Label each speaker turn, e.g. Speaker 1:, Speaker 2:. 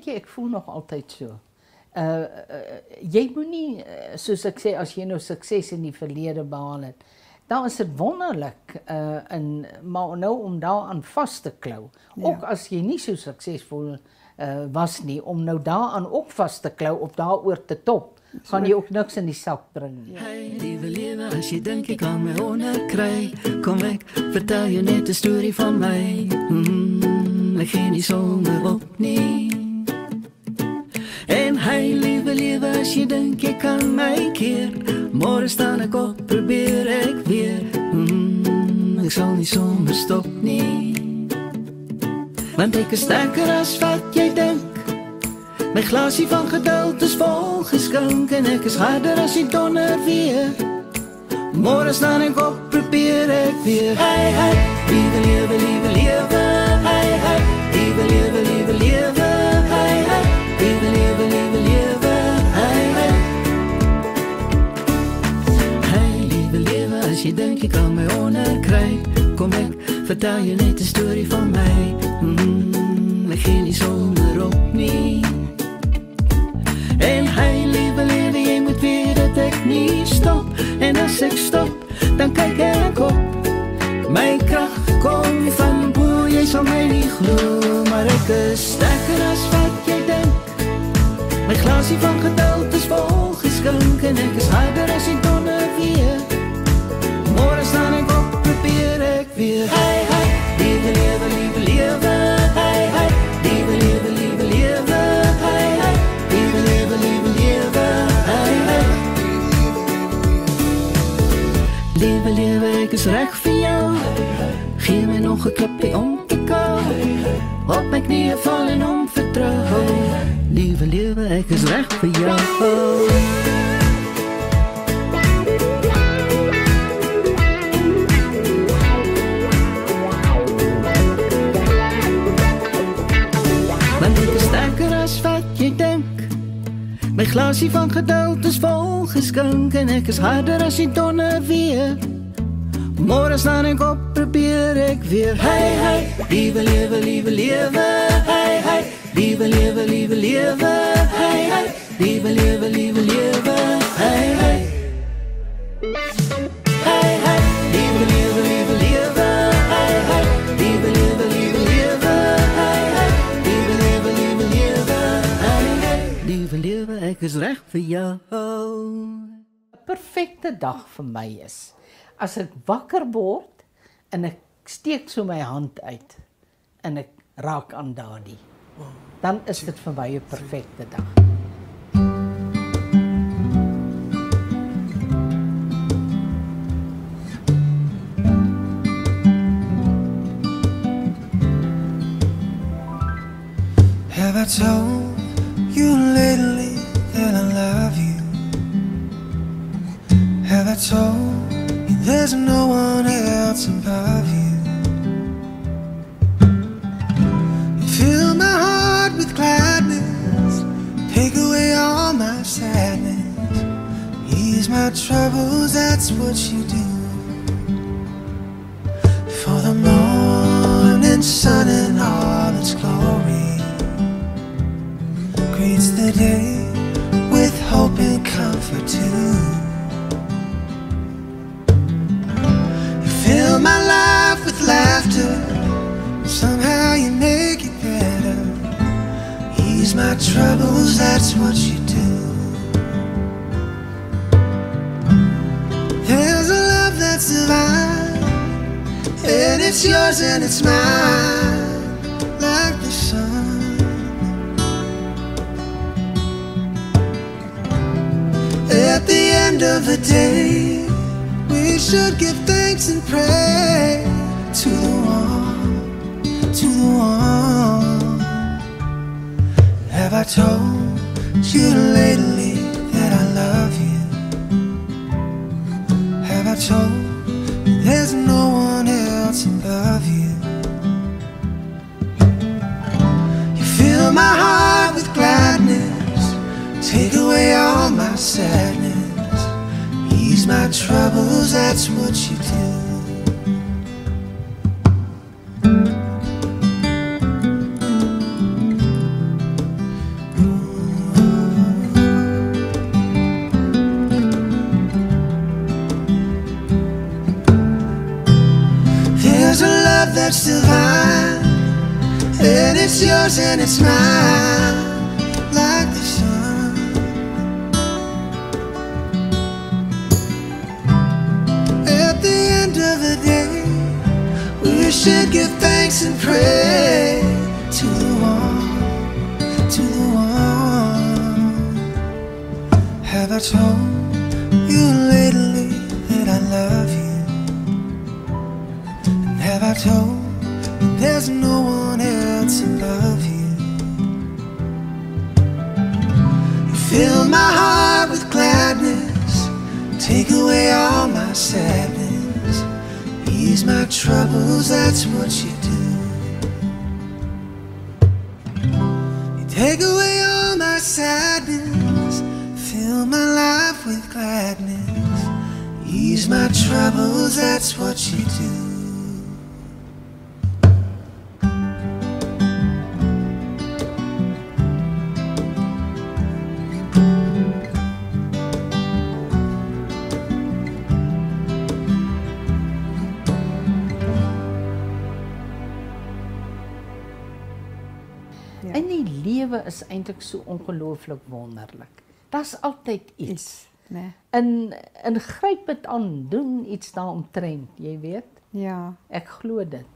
Speaker 1: weet jy, ek voel nog altyd so. Jy moet nie, soos ek sê, as jy nou sukses in die verlede behaal het, dan is dit wonderlik, maar nou om daaraan vas te klou, ook as jy nie so suksesvol was nie, om nou daaraan ook vas te klou, op daaroor te top, gaan jy ook niks in die sak bring nie.
Speaker 2: Hey, liewe lewe, as jy dink jy kan my onderkry, kom ek, vertel jou net 'n storie van my. Ek gee nie sommer op nie. En hey, liewe lewe, as jy dink jy kan my keer, môre staan ek op, probeer ek weer. Ek sal nie sommer stop nie. Want ek is sterker as wat jy dink. My glasie van geduld is vol geskink, en ek is harder as die donder weer. Môre staan ek op, probeer ek weer. Hey, hey, liewe lewe, liewe lewe. Hey, hey, liewe lewe, liewe lewe. Hey, hey, liewe lewe, liewe lewe. Hey, hey. Hey, liewe lewe, as jy dink jy kan my onderkry, kom ek, vertel jou net 'n storie van my. Ek gee nie sommer op nie. En hey, liewe lewe, jy moet weet dat ek nie stop. En as ek stop, dan kyk ek op. My krag kom van bo, jy sal my nie glo, maar ek is sterker as wat jy dink. My glasie van geduld is vol geskink, en ek is harder as die donder weer. Môre staan ek op, probeer ek weer. Hey, hey, liewe lewe, liewe lewe. Hey, hey, liewe lewe, liewe lewe. Hey, hey, liewe lewe, liewe lewe. Hey, hey. Liewe lewe, ek is reg vir jou. Gee my nog 'n klipie om te kou. Op my knieë val en om vertrou. Liewe lewe, ek is reg vir jou. Want ek is sterker as wat jy dink. My glasie van geduld is vol geskink, en ek is harder as die donder weer. Môre staan ek op, probeer ek weer. Hey, hey, liewe lewe, liewe lewe. Hey, hey, liewe lewe, liewe lewe. Hey, hey, liewe lewe, liewe lewe. Hey, hey. Hey, hey, liewe lewe, liewe lewe. Hey, hey, liewe lewe, liewe lewe. Hey, hey, liewe lewe, liewe lewe. Hey, hey, liewe lewe, ek is reg vir jou.
Speaker 1: 'n Perfekte dag vir my is as ek wakker word en ek steek so my hand uit en ek raak aan daardie. Dan is dit vir my 'n perfekte dag.
Speaker 3: Have I told you lately that I love you? Have I told you there's no one else above you? You fill my heart with gladness, take away all my sadness, ease my troubles, that's what you do. For the morning sun in all its glory greets the day with hope and comfort too. You fill my life with laughter, somehow you make it better, ease my troubles, that's what you do. There's a love that's divine, and it's yours and it's mine, like the sun. At the end of the day, we should give thanks and pray to the one, to the one. Have I told you lately that I love you? Have I told you there's no one else above you? You fill my heart with gladness, take away all my sadness, ease my troubles, that's what you do. that's divine, and it's yours and it's mine, like the sun. At the end of the day, we should give thanks and pray to the one, to the one. Have I told you lately that I love you? And have I told you there's no one else to love you? You fill my heart with gladness, take away all my sadness, ease my troubles, that's what you do. You take away all my sadness, fill my life with gladness, ease my troubles, that's what you do.
Speaker 1: En die lewe is eintlik so ongelooflik wonderlik. Daar's altyd iets.
Speaker 4: Nee.
Speaker 1: En gryp dit aan, doen iets daaromtrent, jy weet.
Speaker 4: Ja.
Speaker 1: Ek glo dit.